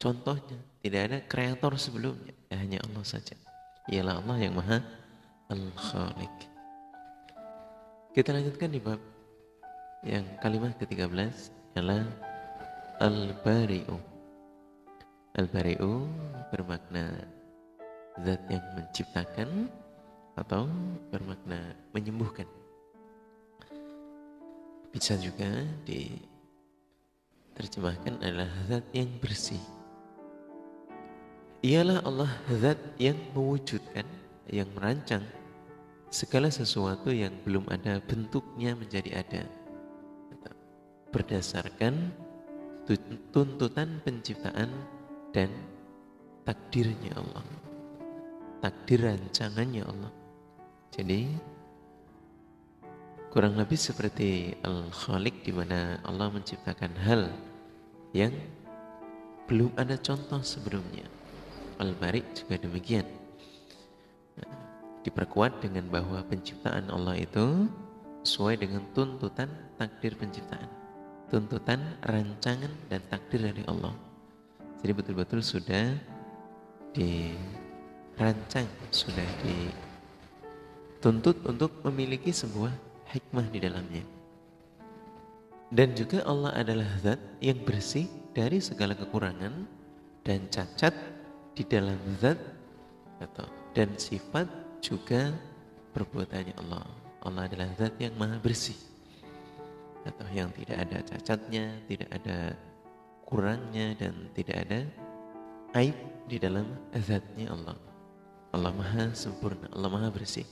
contohnya, tidak ada kreator sebelumnya, hanya Allah saja. Ialah Allah yang Maha Al-Khaliq. Kita lanjutkan di bab yang kalimat ke-13 adalah Al-Bari'u. Al-Bari'u bermakna zat yang menciptakan atau bermakna menyembuhkan. Bisa juga diterjemahkan adalah zat yang bersih. Ialah Allah zat yang mewujudkan, yang merancang segala sesuatu yang belum ada bentuknya menjadi ada, berdasarkan tuntutan penciptaan dan takdirnya Allah, takdir rancangannya Allah. Jadi kurang lebih seperti Al-Khaliq, di mana Allah menciptakan hal yang belum ada contoh sebelumnya. Al-Bari juga demikian. Diperkuat dengan bahwa penciptaan Allah itu sesuai dengan tuntutan takdir penciptaan, tuntutan rancangan dan takdir dari Allah. Jadi betul-betul sudah dirancang, sudah dituntut untuk memiliki sebuah hikmah di dalamnya. Dan juga Allah adalah zat yang bersih dari segala kekurangan dan cacat di dalam zat dan sifat juga perbuatannya Allah. Allah adalah zat yang maha bersih, atau yang tidak ada cacatnya, tidak ada kurangnya, dan tidak ada aib di dalam zatnya Allah. Allah maha sempurna, Allah maha bersih.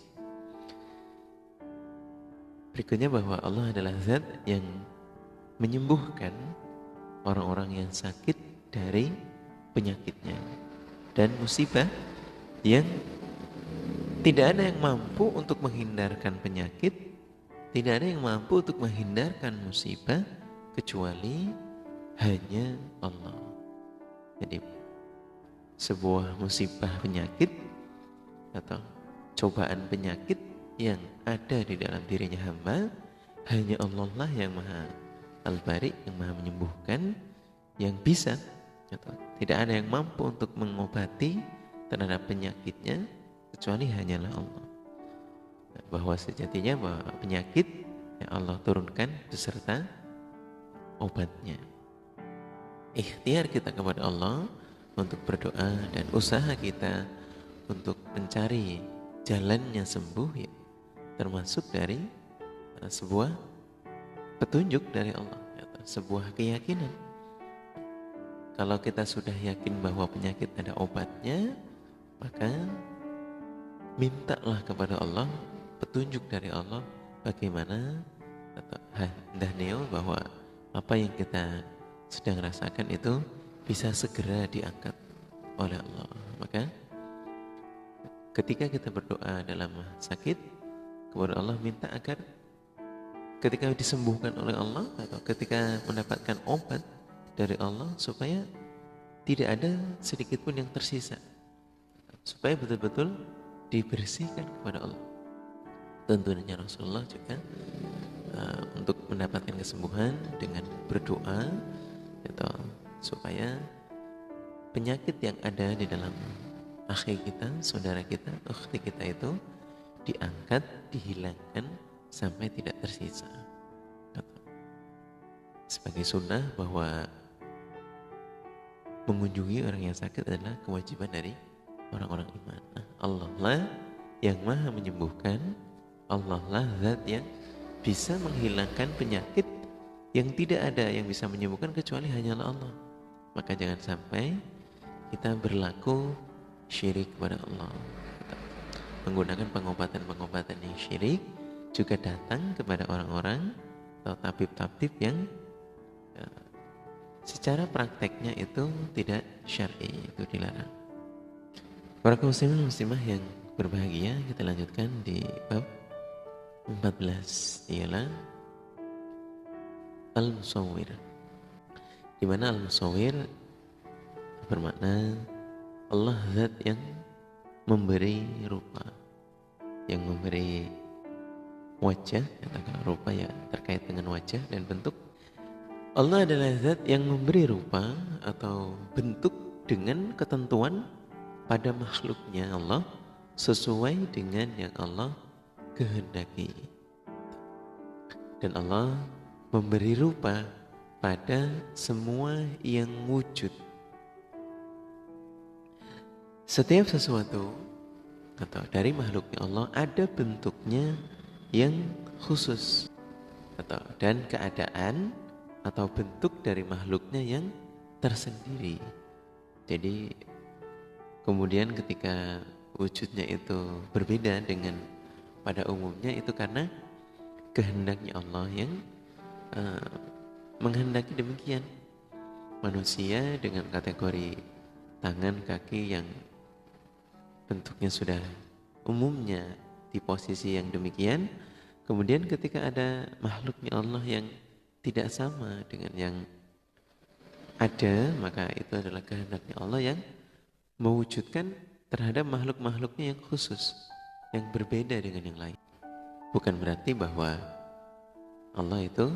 Berikutnya bahwa Allah adalah zat yang menyembuhkan orang-orang yang sakit dari penyakitnya dan musibah, yang tidak ada yang mampu untuk menghindarkan penyakit, tidak ada yang mampu untuk menghindarkan musibah kecuali hanya Allah. Jadi sebuah musibah penyakit atau cobaan penyakit yang ada di dalam dirinya hamba, hanya Allah lah yang maha Al-Bari, yang maha menyembuhkan, yang bisa, atau tidak ada yang mampu untuk mengobati terhadap penyakitnya kecuali hanyalah Allah. Bahwa sejatinya bahwa penyakit yang Allah turunkan beserta obatnya. Ikhtiar kita kepada Allah untuk berdoa dan usaha kita untuk mencari jalannya sembuh, ya, termasuk dari sebuah petunjuk dari Allah, sebuah keyakinan. Kalau kita sudah yakin bahwa penyakit ada obatnya, maka mintalah kepada Allah petunjuk dari Allah bagaimana hendaknya bahwa apa yang kita sedang rasakan itu bisa segera diangkat oleh Allah. Maka ketika kita berdoa dalam sakit kepada Allah, minta agar ketika disembuhkan oleh Allah atau ketika mendapatkan obat dari Allah, supaya tidak ada sedikit pun yang tersisa, supaya betul-betul dibersihkan kepada Allah. Tentunya Rasulullah juga untuk mendapatkan kesembuhan dengan berdoa, atau supaya penyakit yang ada di dalam akhi kita, saudara kita, ukhti kita itu diangkat, dihilangkan sampai tidak tersisa. Sebagai sunnah bahwa mengunjungi orang yang sakit adalah kewajiban dari orang-orang iman. Allah lah yang maha menyembuhkan, Allah lah zat yang bisa menghilangkan penyakit yang tidak ada yang bisa menyembuhkan kecuali hanyalah Allah. Maka jangan sampai kita berlaku syirik kepada Allah, menggunakan pengobatan-pengobatan yang syirik, juga datang kepada orang-orang atau tabib-tabib yang secara prakteknya itu tidak syar'i, itu dilarang. Para muslimin muslimah yang berbahagia, kita lanjutkan di bab 14, ialah Al-Musawwir, di mana Al-Musawwir bermakna Allah zat yang memberi rupa, yang memberi wajah, katakan rupa ya terkait dengan wajah dan bentuk, Allah adalah zat yang memberi rupa atau bentuk dengan ketentuan pada makhluknya Allah sesuai dengan yang Allah kehendaki. Dan Allah memberi rupa pada semua yang wujud. Setiap sesuatu atau dari makhluknya Allah ada bentuknya yang khusus dan keadaan atau bentuk dari makhluknya yang tersendiri. Jadi kemudian ketika wujudnya itu berbeda dengan pada umumnya itu karena kehendaknya Allah yang menghendaki demikian. Manusia dengan kategori tangan, kaki yang bentuknya sudah umumnya di posisi yang demikian, kemudian ketika ada makhluknya Allah yang tidak sama dengan yang ada, maka itu adalah kehendaknya Allah yang mewujudkan terhadap makhluk-makhluknya yang khusus, yang berbeda dengan yang lain. Bukan berarti bahwa Allah itu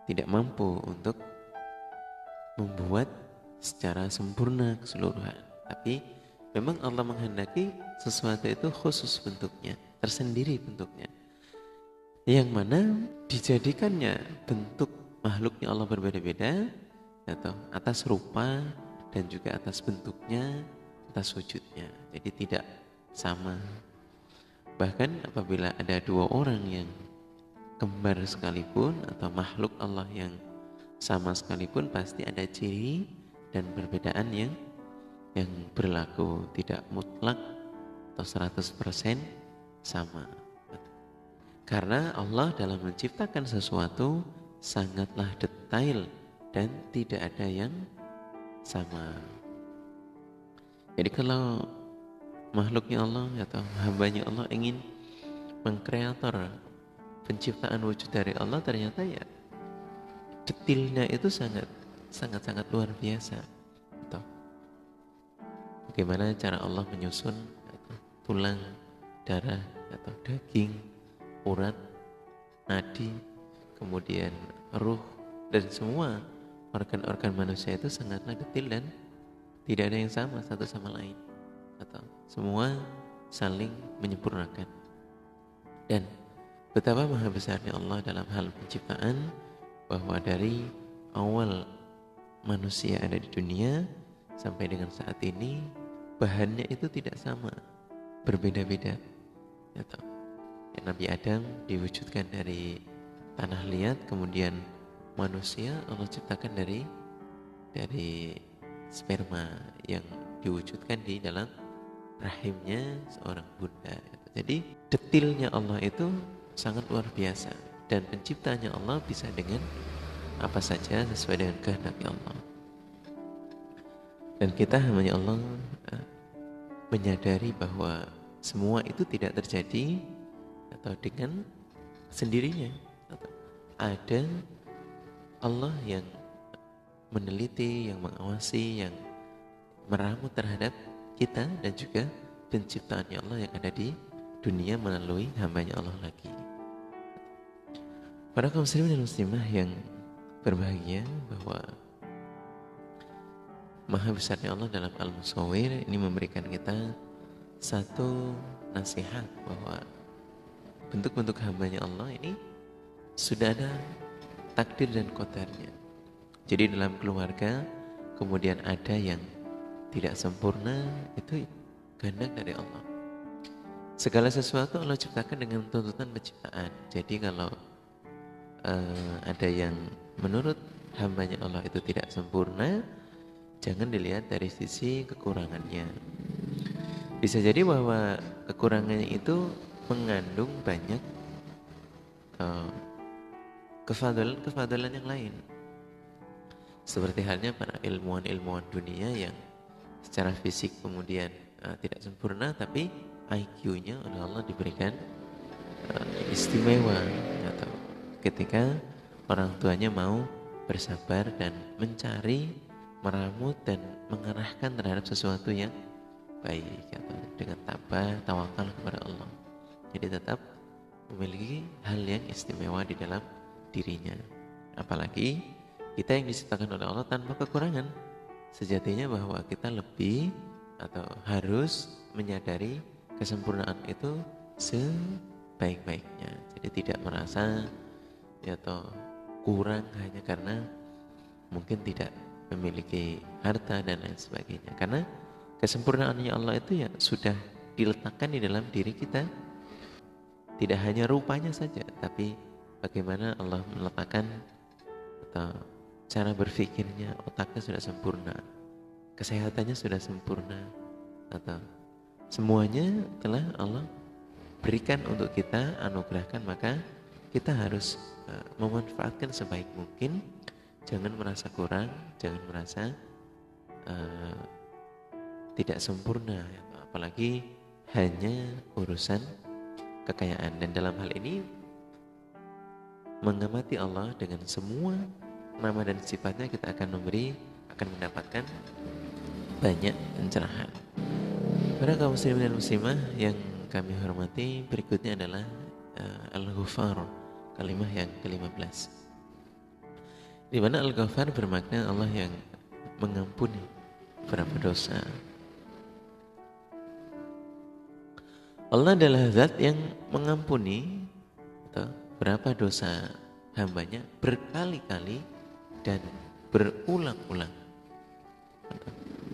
tidak mampu untuk membuat secara sempurna keseluruhan. Tapi memang Allah menghendaki sesuatu itu khusus bentuknya, tersendiri bentuknya. Yang mana dijadikannya bentuk makhluknya Allah berbeda-beda atau atas rupa dan juga atas bentuknya, atas wujudnya. Jadi tidak sama. Bahkan apabila ada dua orang yang kembar sekalipun atau makhluk Allah yang sama sekalipun, pasti ada ciri dan perbedaan yang berlaku, tidak mutlak atau 100% sama. Karena Allah dalam menciptakan sesuatu sangatlah detail dan tidak ada yang sama. Jadi kalau makhluknya Allah atau hambanya Allah ingin mengkreator penciptaan wujud dari Allah, ternyata ya detailnya itu sangat luar biasa. Atau bagaimana cara Allah menyusun tulang, darah atau daging, urat, nadi, kemudian ruh, dan semua organ-organ manusia itu sangatlah detail dan tidak ada yang sama satu sama lain, atau semua saling menyempurnakan. Dan betapa maha besarnya Allah dalam hal penciptaan, bahwa dari awal manusia ada di dunia sampai dengan saat ini bahannya itu tidak sama, berbeda-beda. Nabi Adam diwujudkan dari tanah liat, kemudian manusia Allah ciptakan dari sperma yang diwujudkan di dalam rahimnya seorang bunda. Jadi detailnya Allah itu sangat luar biasa, dan penciptanya Allah bisa dengan apa saja sesuai dengan kehendaknya Allah. Dan kita hanya Allah menyadari bahwa semua itu tidak terjadi atau dengan sendirinya, atau ada Allah yang meneliti, yang mengawasi, yang meramu terhadap kita dan juga penciptaannya Allah yang ada di dunia melalui hambanya Allah lagi. Para kaum muslimin dan muslimah yang berbahagia, bahwa maha besarnya Allah dalam Al-Musawwir ini memberikan kita satu nasihat, bahwa bentuk-bentuk hambanya Allah ini sudah ada takdir dan qadarnya. Jadi dalam keluarga kemudian ada yang tidak sempurna, itu kehendak dari Allah. Segala sesuatu Allah ciptakan dengan tuntutan penciptaan. Jadi kalau ada yang menurut hambanya Allah itu tidak sempurna, jangan dilihat dari sisi kekurangannya. Bisa jadi bahwa kekurangannya itu mengandung banyak kefadalan yang lain. Seperti halnya para ilmuwan dunia yang secara fisik kemudian tidak sempurna, tapi IQ-nya oleh Allah diberikan istimewa, atau ketika orang tuanya mau bersabar dan mencari, meramut dan mengarahkan terhadap sesuatu yang baik, atau dengan tabah, tawakal kepada Allah. Jadi tetap memiliki hal yang istimewa di dalam dirinya. Apalagi kita yang diciptakan oleh Allah tanpa kekurangan. Sejatinya bahwa kita lebih atau harus menyadari kesempurnaan itu sebaik-baiknya. Jadi tidak merasa ya atau kurang hanya karena mungkin tidak memiliki harta dan lain sebagainya. Karena kesempurnaannya Allah itu ya sudah diletakkan di dalam diri kita. Tidak hanya rupanya saja, tapi bagaimana Allah meletakkan atau cara berpikirnya, otaknya sudah sempurna, kesehatannya sudah sempurna, atau semuanya telah Allah berikan untuk kita, anugerahkan, maka kita harus memanfaatkan sebaik mungkin. Jangan merasa kurang, jangan merasa tidak sempurna, apalagi hanya urusan kekayaan. Dan dalam hal ini mengamati Allah dengan semua nama dan sifatnya, kita akan mendapatkan banyak pencerahan. Para kaum muslimin dan muslimah yang kami hormati, berikutnya adalah Al-Ghafar, kalimat yang ke-15, di mana Al-Ghafar bermakna Allah yang mengampuni beberapa dosa. Allah adalah zat yang mengampuni berapa dosa hambanya berkali-kali dan berulang-ulang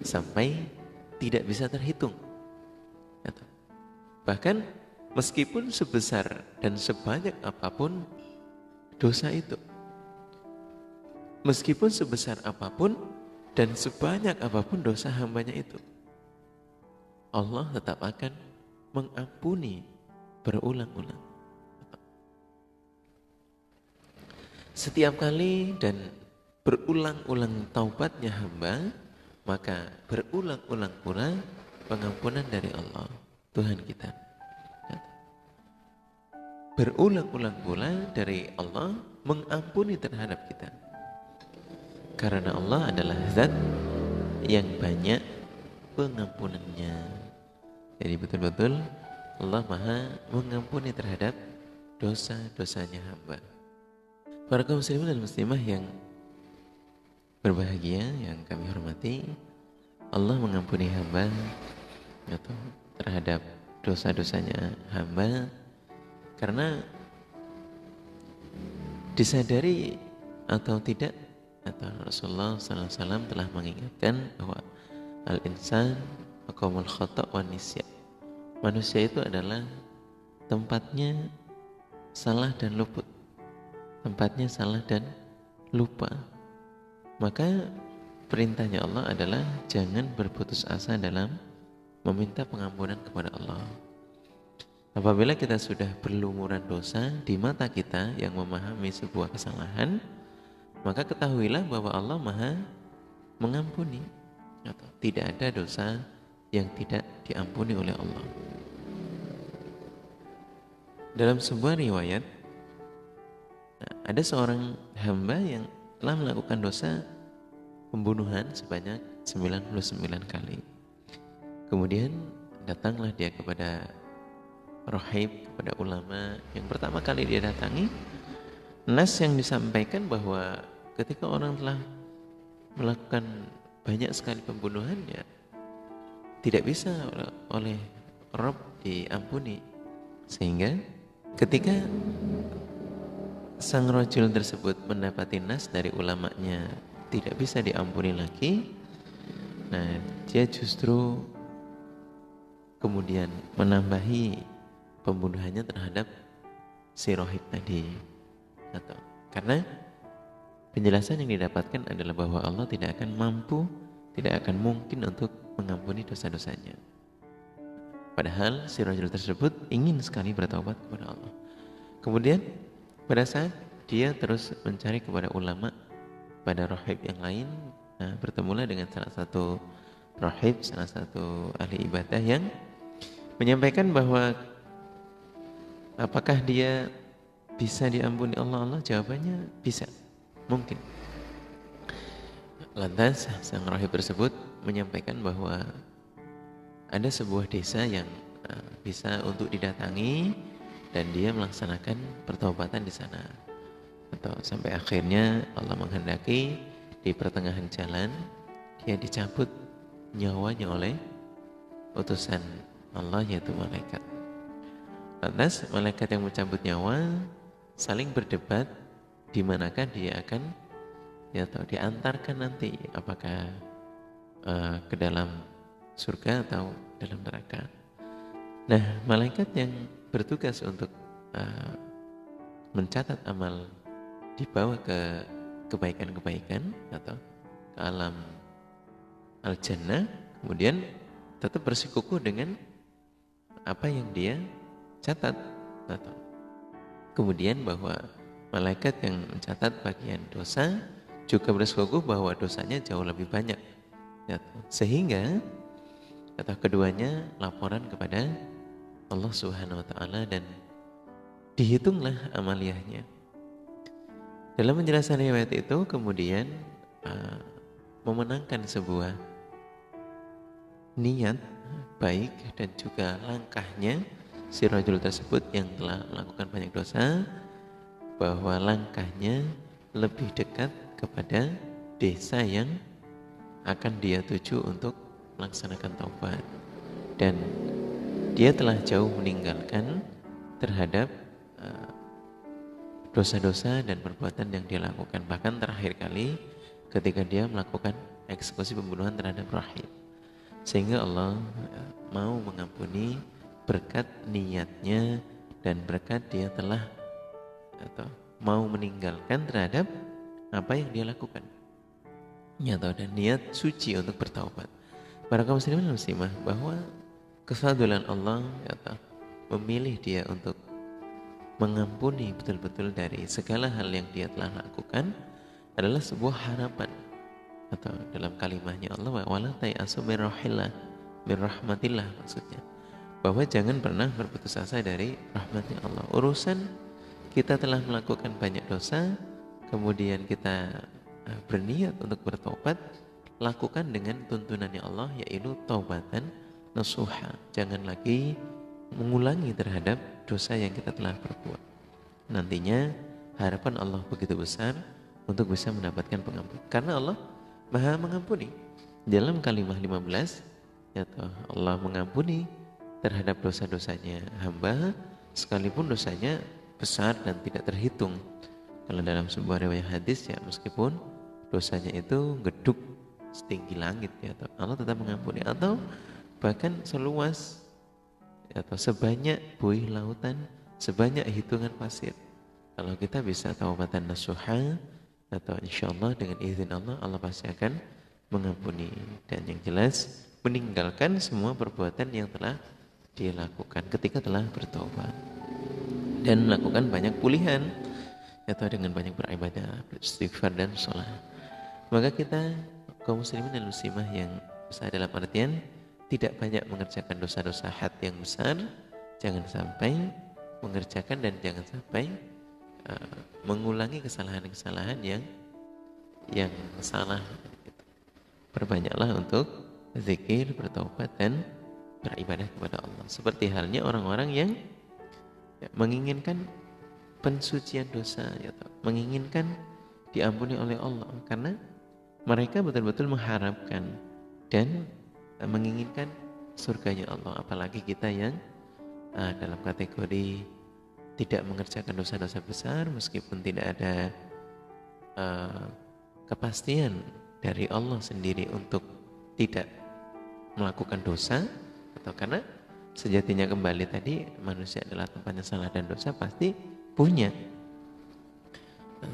sampai tidak bisa terhitung. Bahkan meskipun sebesar dan sebanyak apapun dosa itu, meskipun sebesar apapun dan sebanyak apapun dosa hambanya itu, Allah tetap akan mengampuni berulang-ulang. Setiap kali dan berulang-ulang taubatnya hamba, maka berulang-ulang pula pengampunan dari Allah, Tuhan kita. Berulang-ulang pula dari Allah mengampuni terhadap kita. Karena Allah adalah zat yang banyak pengampunannya. Jadi betul-betul Allah Maha mengampuni terhadap dosa-dosanya hamba. Para kaum muslimin dan muslimah yang berbahagia, yang kami hormati, Allah mengampuni hamba atau terhadap dosa-dosanya hamba karena disadari atau tidak, atau Rasulullah SAW telah mengingatkan bahwa al-insan aqamul khata' wa nisyan. Manusia itu adalah tempatnya salah dan luput. Tempatnya salah dan lupa. Maka perintahnya Allah adalah jangan berputus asa dalam meminta pengampunan kepada Allah. Apabila kita sudah berlumuran dosa di mata kita yang memahami sebuah kesalahan, maka ketahuilah bahwa Allah Maha mengampuni. Tidak ada dosa yang tidak diampuni oleh Allah. Dalam sebuah riwayat, ada seorang hamba yang telah melakukan dosa pembunuhan sebanyak 99 kali. Kemudian datanglah dia kepada rahib, kepada ulama. Yang pertama kali dia datangi, nas yang disampaikan bahwa ketika orang telah melakukan banyak sekali pembunuhan, ya tidak bisa oleh Rabb diampuni. Sehingga ketika sang rajul tersebut mendapati nas dari ulamanya tidak bisa diampuni lagi, nah dia justru kemudian menambahi pembunuhannya terhadap si rohib tadi. Atau karena penjelasan yang didapatkan adalah bahwa Allah tidak akan mampu, tidak akan mungkin untuk mengampuni dosa-dosanya. Padahal si rajul tersebut ingin sekali bertaubat kepada Allah. Kemudian pada saat dia terus mencari kepada ulama, pada rahib yang lain, nah, bertemulah dengan salah satu rahib, salah satu ahli ibadah yang menyampaikan bahwa apakah dia bisa diampuni Allah? Allah jawabannya bisa, mungkin. Lantas sang rahib tersebut menyampaikan bahwa ada sebuah desa yang bisa untuk didatangi dan dia melaksanakan pertobatan di sana. atau sampai akhirnya Allah menghendaki di pertengahan jalan dia dicabut nyawanya oleh utusan Allah yaitu malaikat. Lantas malaikat yang mencabut nyawa saling berdebat di manakah dia akan atau diantarkan nanti, apakah ke dalam surga atau dalam neraka. Nah, malaikat yang bertugas untuk mencatat amal dibawa ke kebaikan-kebaikan atau ke alam al-jannah, kemudian tetap bersikukuh dengan apa yang dia catat. Atau kemudian bahwa malaikat yang mencatat bagian dosa juga bersikukuh bahwa dosanya jauh lebih banyak, sehingga atau keduanya laporan kepada Allah Subhanahu wa taala dan dihitunglah amaliyahnya. Dalam penjelasan riwayat itu kemudian memenangkan sebuah niat baik dan juga langkahnya si rajul tersebut yang telah melakukan banyak dosa, bahwa langkahnya lebih dekat kepada desa yang akan dia tuju untuk melaksanakan taubat, dan dia telah jauh meninggalkan terhadap dosa-dosa dan perbuatan yang dia lakukan. Bahkan terakhir kali ketika dia melakukan eksekusi pembunuhan terhadap rahib, sehingga Allah mau mengampuni berkat niatnya dan berkat dia telah atau mau meninggalkan terhadap apa yang dia lakukan, atau dan niat suci untuk bertaubat. Para kaum muslimin dan muslimah, bahwa kefadilan Allah atau memilih dia untuk mengampuni betul-betul dari segala hal yang dia telah lakukan adalah sebuah harapan, atau dalam kalimahnya Allah, wala tayasu min rahmatillah, maksudnya bahwa jangan pernah berputus asa dari rahmatnya Allah. Urusan kita telah melakukan banyak dosa, kemudian kita berniat untuk bertobat, lakukan dengan tuntunannya Allah, yaitu taubatan nasuha. Jangan lagi mengulangi terhadap dosa yang kita telah perbuat. Nantinya harapan Allah begitu besar untuk bisa mendapatkan pengampunan, karena Allah Maha mengampuni. Dalam kalimah 15 yaitu Allah mengampuni terhadap dosa-dosanya hamba sekalipun dosanya besar dan tidak terhitung. Kalau dalam sebuah riwayat hadis ya, meskipun dosanya itu geduk setinggi langit ya, Allah tetap mengampuni, atau bahkan seluas atau sebanyak buih lautan, sebanyak hitungan pasir. Kalau kita bisa taubatan nasuha, atau insyaallah dengan izin Allah, Allah pasti akan mengampuni, dan yang jelas meninggalkan semua perbuatan yang telah dia lakukan ketika telah bertobat dan melakukan banyak pulihan, atau dengan banyak beribadah, beristighfar dan sholat. Maka kita kaum muslimin dan muslimah yang besar dalam artian tidak banyak mengerjakan dosa-dosa hati yang besar, jangan sampai mengerjakan dan jangan sampai mengulangi kesalahan-kesalahan yang salah. Perbanyaklah untuk zikir, bertaubat dan beribadah kepada Allah. Seperti halnya orang-orang yang menginginkan pensucian dosa, menginginkan diampuni oleh Allah, karena mereka betul-betul mengharapkan dan menginginkan surganya Allah. Apalagi kita yang dalam kategori tidak mengerjakan dosa-dosa besar, meskipun tidak ada kepastian dari Allah sendiri untuk tidak melakukan dosa, atau karena sejatinya kembali tadi manusia adalah tempatnya salah dan dosa pasti punya.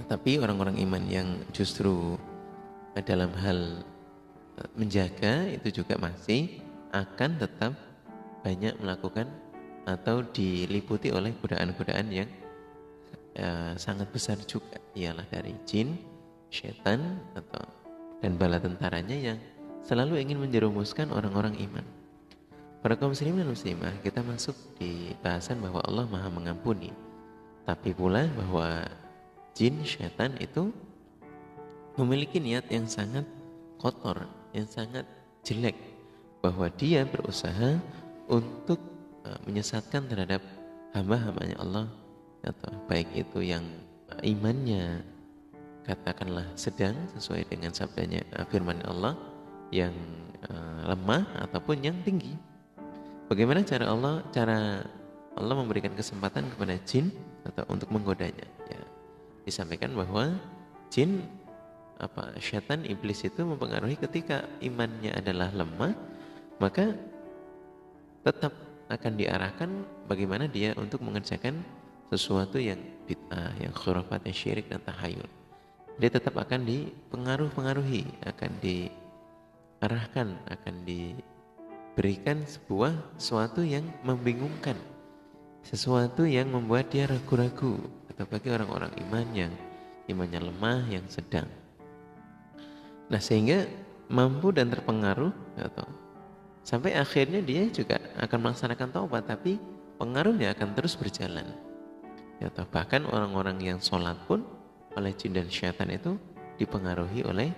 Tapi orang-orang iman yang justru dalam hal menjaga itu juga masih akan tetap banyak melakukan atau diliputi oleh godaan-godaan yang sangat besar juga, ialah dari jin, syaitan, atau dan bala tentaranya yang selalu ingin menjerumuskan orang-orang iman. Para kaum muslimin dan muslimah, kita masuk di bahasan bahwa Allah Maha mengampuni, tapi pula bahwa jin, syaitan itu memiliki niat yang sangat kotor, yang sangat jelek, bahwa dia berusaha untuk menyesatkan terhadap hamba-hambanya Allah, atau baik itu yang imannya katakanlah sedang sesuai dengan sabdanya firman Allah yang lemah ataupun yang tinggi. Bagaimana cara Allah memberikan kesempatan kepada jin atau untuk menggodanya? Ya, disampaikan bahwa jin syaitan iblis itu mempengaruhi ketika imannya adalah lemah, maka tetap akan diarahkan bagaimana dia untuk mengerjakan sesuatu yang bid'ah, yang khurafat, yang syirik dan tahayul. Dia tetap akan dipengaruhi, akan diarahkan, akan diberikan sesuatu yang membingungkan, sesuatu yang membuat dia ragu-ragu. Atau bagi orang-orang iman yang imannya lemah, yang sedang. Nah, sehingga mampu dan terpengaruh atau sampai akhirnya dia juga akan melaksanakan taubat, tapi pengaruhnya akan terus berjalan. Atau bahkan orang-orang yang sholat pun oleh jin dan syaitan itu dipengaruhi oleh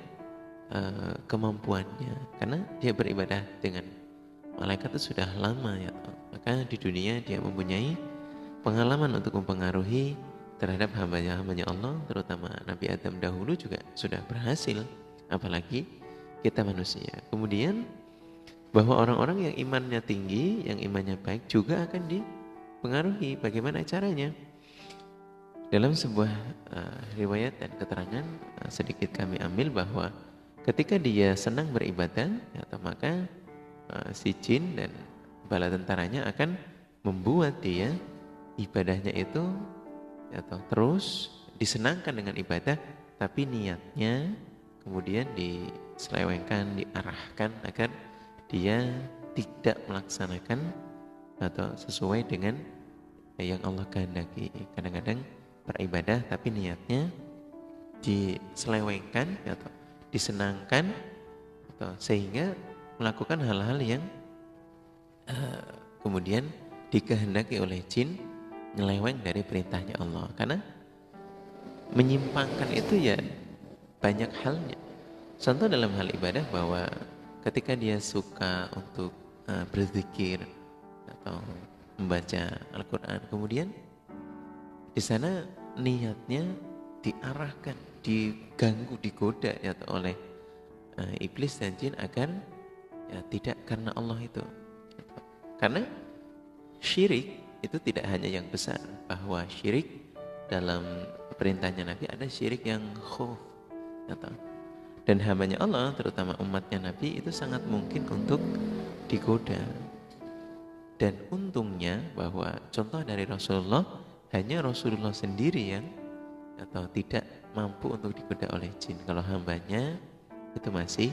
kemampuannya, karena dia beribadah dengan malaikat itu sudah lama ya toh. Maka di dunia dia mempunyai pengalaman untuk mempengaruhi terhadap hamba-hambanya Allah, terutama Nabi Adam dahulu juga sudah berhasil, apalagi kita manusia. Kemudian bahwa orang-orang yang imannya tinggi, yang imannya baik juga akan dipengaruhi. Bagaimana caranya? Dalam sebuah riwayat dan keterangan sedikit kami ambil bahwa ketika dia senang beribadah, atau maka si jin dan bala tentaranya akan membuat dia ibadahnya itu atau terus disenangkan dengan ibadah, tapi niatnya kemudian diselewengkan, diarahkan agar dia tidak melaksanakan atau sesuai dengan yang Allah kehendaki. Kadang-kadang beribadah tapi niatnya diselewengkan atau disenangkan, atau sehingga melakukan hal-hal yang kemudian dikehendaki oleh jin, nyeleweng dari perintahnya Allah. Karena menyimpangkan itu ya banyak halnya. Contoh dalam hal ibadah bahwa ketika dia suka untuk berzikir atau membaca Al-Quran, kemudian di sana niatnya diarahkan, diganggu, digoda ya, oleh iblis dan jin agar ya, tidak karena Allah itu. Karena syirik itu tidak hanya yang besar, bahwa syirik dalam perintahnya Nabi ada syirik yang khuf, dan hambanya Allah terutama umatnya Nabi itu sangat mungkin untuk digoda. Dan untungnya bahwa contoh dari Rasulullah, hanya Rasulullah sendiri yang atau tidak mampu untuk digoda oleh jin. Kalau hambanya itu masih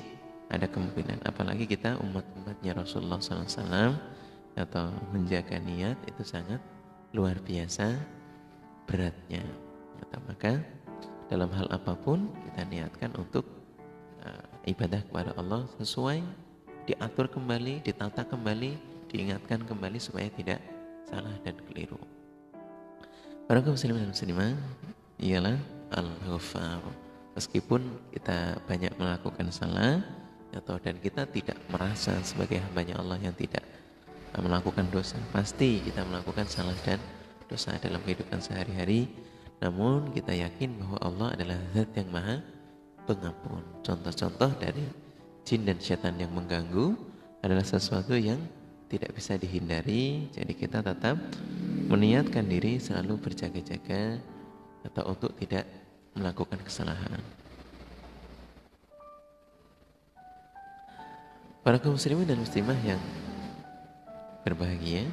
ada kemungkinan. Apalagi kita umat-umatnya Rasulullah SAW, atau menjaga niat itu sangat luar biasa beratnya. Maka dalam hal apapun kita niatkan untuk ibadah kepada Allah sesuai, diatur kembali, ditata kembali, diingatkan kembali supaya tidak salah dan keliru. Para kaum muslimin dan muslimah, ialah Al-Ghaffar. Meskipun kita banyak melakukan salah dan kita tidak merasa sebagai hambanya Allah yang tidak melakukan dosa, pasti kita melakukan salah dan dosa dalam kehidupan sehari-hari. Namun kita yakin bahwa Allah adalah Zat yang Maha Pengampun. Contoh-contoh dari jin dan syaitan yang mengganggu adalah sesuatu yang tidak bisa dihindari. Jadi kita tetap meniatkan diri selalu berjaga-jaga atau untuk tidak melakukan kesalahan. Para kaum muslimin dan muslimah yang berbahagia,